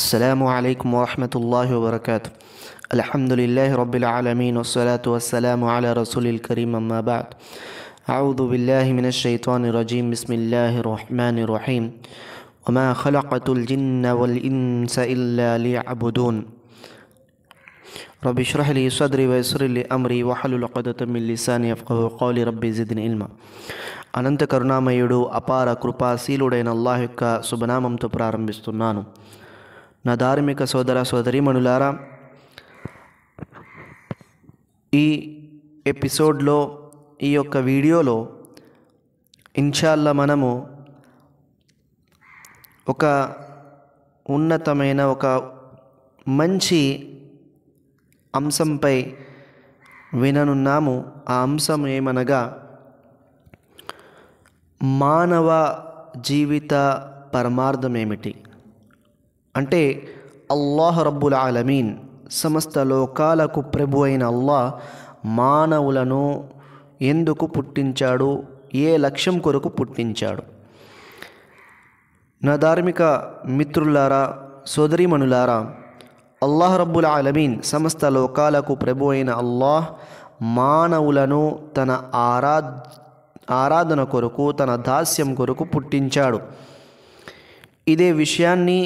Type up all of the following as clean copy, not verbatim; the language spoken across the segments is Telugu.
السلام عليكم ورحمة الله وبركاته. الحمد لله رب العالمين والصلاة والسلام على رسول الكريم أما بعد. أعوذ بالله من الشيطان الرجيم. بسم الله الرحمن الرحيم. وما خلقت الجن والإنس إلا ليعبدون. رب اشرح لي صدري ويسر لي أمري واحلل عقدة من لساني يفقهوا قولي. ربي زدني علما. అనంత కరుణామయుడు అపార కృపాశీలుడైన అల్లాహ్ యొక్క శుభనామంతో ప్రారంభిస్తున్నాను. నా ధార్మిక సోదర సోదరీమణులారా, ఈ ఎపిసోడ్లో, ఈ యొక్క వీడియోలో ఇన్షాల్లా మనము ఒక ఉన్నతమైన ఒక మంచి అంశంపై విననున్నాము. ఆ అంశం ఏమనగా మానవ జీవిత పరమార్థం ఏమిటి అంటే, అల్లాహ్ రబ్బుల్ ఆలమీన్ సమస్త లోకాలకు ప్రభు అయిన అల్లాహ్ మానవులను ఎందుకు పుట్టించాడు, ఏ లక్ష్యం కొరకు పుట్టించాడు? నా ధార్మిక మిత్రులారా, సోదరీమణులారా, అల్లాహ్ రబ్బుల్ ఆలమీన్ సమస్త లోకాలకు ప్రభు అయిన అల్లాహ్ మానవులను తన ఆరాధన కొరకు, తన దాస్యం కొరకు పుట్టించాడు. ఇదే విషయాన్ని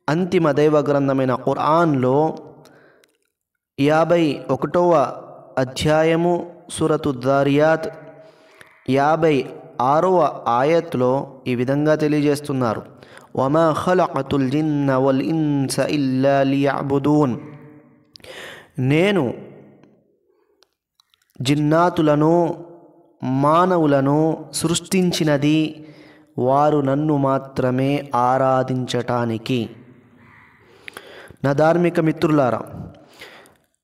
అంతిమ దైవ గ్రంథమైన ఖురాన్లో 51వ అధ్యాయము సూరతు దారియాత్ 56వ ఆయత్లో ఈ విధంగా తెలియజేస్తున్నారు. వమా ఖలఖతుల్ జిన్న వల్ ఇన్స ఇల్లా లియఅబుదూన్. నేను జిన్నాతులను మానవులను సృష్టించినది వారు నన్ను మాత్రమే ఆరాధించటానికి. నా ధార్మిక మిత్రులారా,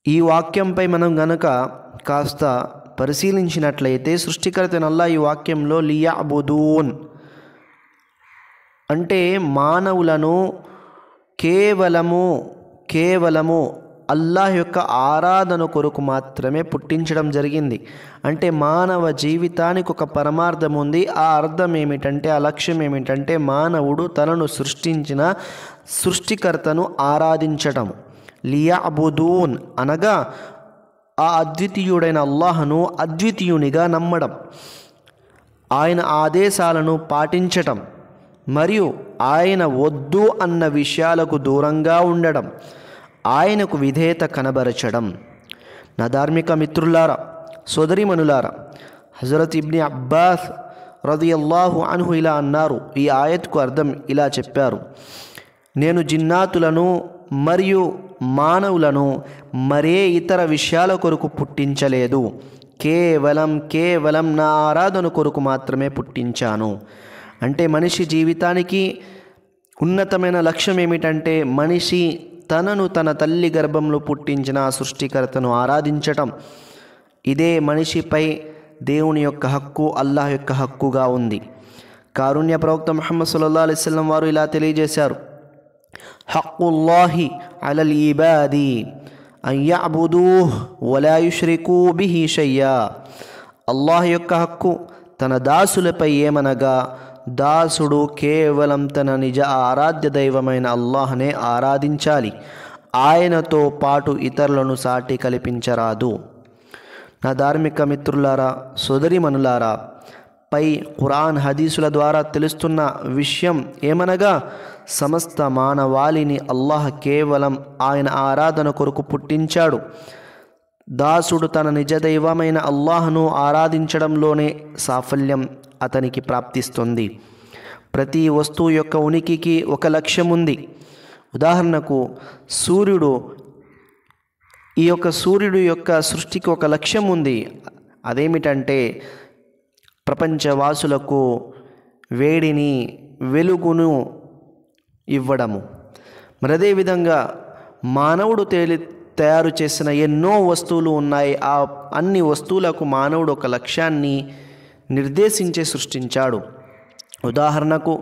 ఈ వాక్యంపై మనం గనక కాస్త పరిశీలించినట్లయితే, సృష్టికర్త అల్లాహ్ ఈ వాక్యంలో లియఅబుదూన్ అంటే మానవులను కేవలము అల్లాహ్ యొక్క ఆరాధన కొరకు మాత్రమే పుట్టించడం జరిగింది. అంటే మానవ జీవితానికి ఒక పరమార్థం ఉంది. ఆ అర్థం ఏమిటంటే, ఆ లక్ష్యం ఏమిటంటే, మానవుడు తనను సృష్టించిన సృష్టికర్తను ఆరాధించటం. లియఅబుదూన్ అనగా ఆ అద్వితీయుడైన అల్లాహ్ను అద్వితీయునిగా నమ్మడం, ఆయన ఆదేశాలను పాటించటం, మరియు ఆయన వద్దు అన్న విషయాలకు దూరంగా ఉండడం, ఆయనకు విధేయత కనబరచడం. నా ధార్మిక మిత్రులారా, సోదరీమణులారా, హజరత్ ఇబ్ని అబ్బాస్ రదియల్లాహు అన్హు ఇలా అన్నారు. ఈ ఆయత్కు అర్థం ఇలా చెప్పారు: నేను జిన్నాతులను మరియు మానవులను మరే ఇతర విషయాల కొరకు పుట్టించలేదు, కేవలం నా ఆరాధన కొరకు మాత్రమే పుట్టించాను. అంటే మనిషి జీవితానికి ఉన్నతమైన లక్ష్యం ఏమిటంటే, మనిషి తనను తన తల్లి గర్భంలో పుట్టించిన సృష్టికర్తను ఆరాధించటం. ఇదే మనిషిపై దేవుని యొక్క హక్కు, అల్లాహ్ యొక్క హక్కుగా ఉంది. కారుణ్య ప్రవక్త ముహమ్మద్ సల్లల్లాహు అలైహి వసల్లం వారు ఇలా తెలియజేశారు: హక్కుల్లాహి అలల్ ఇబాది అన్ యఅబుదూహ్ వలా యుష్రికూ బిహి షయ్యా. అల్లాహ్ యొక్క హక్కు తన దాసులపై ఏమనగా, దాసుడు కేవలం తన నిజ ఆరాధ్య దైవమైన అల్లాహ్నే ఆరాధించాలి, ఆయనతో పాటు ఇతరులను సాటి కల్పించరాదు. నా ధార్మిక మిత్రులారా, సోదరీమణులారా, పై ఖురాన్ హదీసుల ద్వారా తెలుస్తున్న విషయం ఏమనగా, సమస్త మానవాళిని అల్లాహ్ కేవలం ఆయన ఆరాధన కొరకు పుట్టించాడు. దాసుడు తన నిజ దైవమైన అల్లాహ్ను ఆరాధించడంలోనే సాఫల్యం అతనికి ప్రాప్తిస్తుంది. ప్రతి వస్తువు యొక్క ఉనికికి ఒక లక్ష్యం ఉంది. ఉదాహరణకు ఈ యొక్క సూర్యుడు యొక్క సృష్టికి ఒక లక్ష్యం ఉంది. అదేమిటంటే, ప్రపంచవాసులకు వేడిని, వెలుగును ఇవ్వడము. మరి అదేవిధంగా మానవుడు తయారు చేసిన ఎన్నో వస్తువులు ఉన్నాయి. ఆ అన్ని వస్తువులకు మానవుడు ఒక లక్ష్యాన్ని నిర్దేశించి సృష్టించాడు. ఉదాహరణకు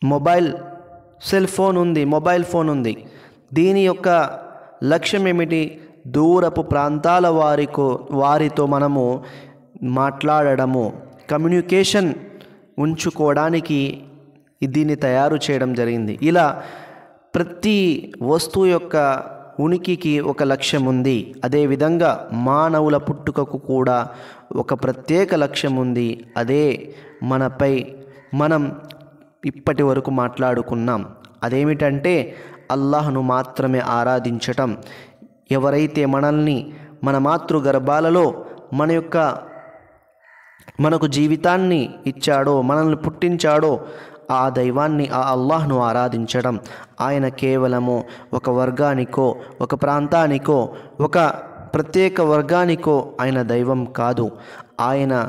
మొబైల్ ఫోన్ ఉంది. దీని యొక్క లక్ష్యం ఏమిటి? దూరపు ప్రాంతాల వారితో మనము మాట్లాడడము, కమ్యూనికేషన్ ఉంచుకోవడానికి దీన్ని తయారు చేయడం జరిగింది. ఇలా ప్రతి వస్తువు యొక్క ఉనికికి ఒక లక్ష్యం ఉంది. అదేవిధంగా మానవుల పుట్టుకకు కూడా ఒక ప్రత్యేక లక్ష్యం ఉంది. అదే మనపై మనం ఇప్పటి వరకు మాట్లాడుకున్నాం. అదేమిటంటే అల్లాహ్ను మాత్రమే ఆరాధించటం. ఎవరైతే మనల్ని మన మాతృగర్భాలలో మనకు జీవితాన్ని ఇచ్చాడో, మనల్ని పుట్టించాడో ఆ దైవాన్ని, ఆ అల్లాహ్ను ఆరాధించడం. ఆయన కేవలము ఒక వర్గానికో, ఒక ప్రాంతానికో, ఒక ప్రత్యేక వర్గానికో ఆయన దైవం కాదు. ఆయన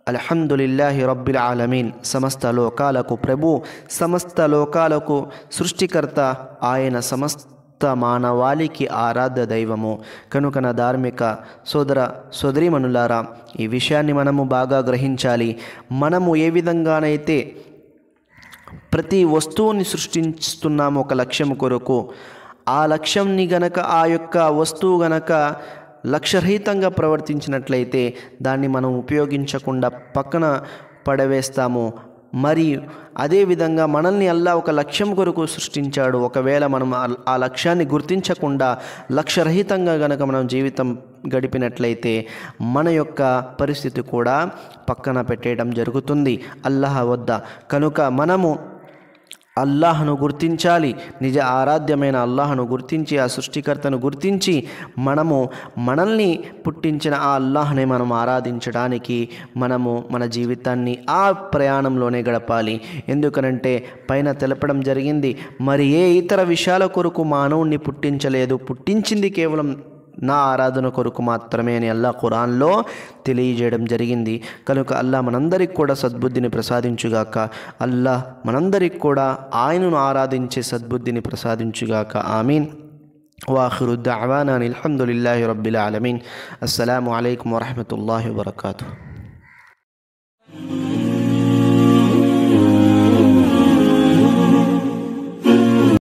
అల్హమ్దులిల్లాహి రబ్బిల్ ఆలమీన్, సమస్త లోకాలకు ప్రభు, సమస్త లోకాలకు సృష్టికర్త. ఆయన సమస్త మానవాళికి ఆరాధ్య దైవము. కనుక నా ధార్మిక సోదర సోదరీమణులారా, ఈ విషయాన్ని మనము బాగా గ్రహించాలి. మనము ఏ విధంగానైతే ప్రతి వస్తువుని సృష్టిస్తున్నాము ఒక లక్ష్యం కొరకు, ఆ లక్ష్యంని గనక, ఆ యొక్క వస్తువు గనక లక్ష్యరహితంగా ప్రవర్తించినట్లయితే దాన్ని మనం ఉపయోగించకుండా పక్కన పడవేస్తాము. మరి అదేవిధంగా మనల్ని అల్లా ఒక లక్ష్యం కొరకు సృష్టించాడు. ఒకవేళ మనం ఆ లక్ష్యాన్ని గుర్తించకుండా లక్ష్యరహితంగా గనక మనం జీవితం గడిపినట్లయితే మన యొక్క పరిస్థితి కూడా పక్కన పెట్టేయడం జరుగుతుంది అల్లాహ్ వద్ద. కనుక మనము అల్లాహ్ను గుర్తించాలి. నిజ ఆరాధ్యమైన అల్లాహ్ను గుర్తించి, ఆ సృష్టికర్తను గుర్తించి మనల్ని పుట్టించిన ఆ అల్లాహ్ని మనం ఆరాధించడానికి మనము మన జీవితాన్ని ఆ ప్రయాణంలోనే గడపాలి. ఎందుకనంటే పైన తెలపడం జరిగింది, మరి ఏ ఇతర విషయాల కొరకు మానవుణ్ణి పుట్టించలేదు, పుట్టించింది కేవలం నా ఆరాధన కొరకు మాత్రమే అని అల్లా ఖురాన్లో తెలియజేయడం జరిగింది. కనుక అల్లా మనందరికి కూడా సద్బుద్ధిని ప్రసాదించుగాక. అల్లా మనందరికి కూడా ఆయనను ఆరాధించే సద్బుద్ధిని ప్రసాదించుగాక. ఆమీన్. వాఖిరు దఅవానా అల్హమ్దులిల్లాహి రబ్బిల్ ఆలమీన్. అస్సలాము అలైకుం వరహ్మతుల్లాహి వబరకాతుహు.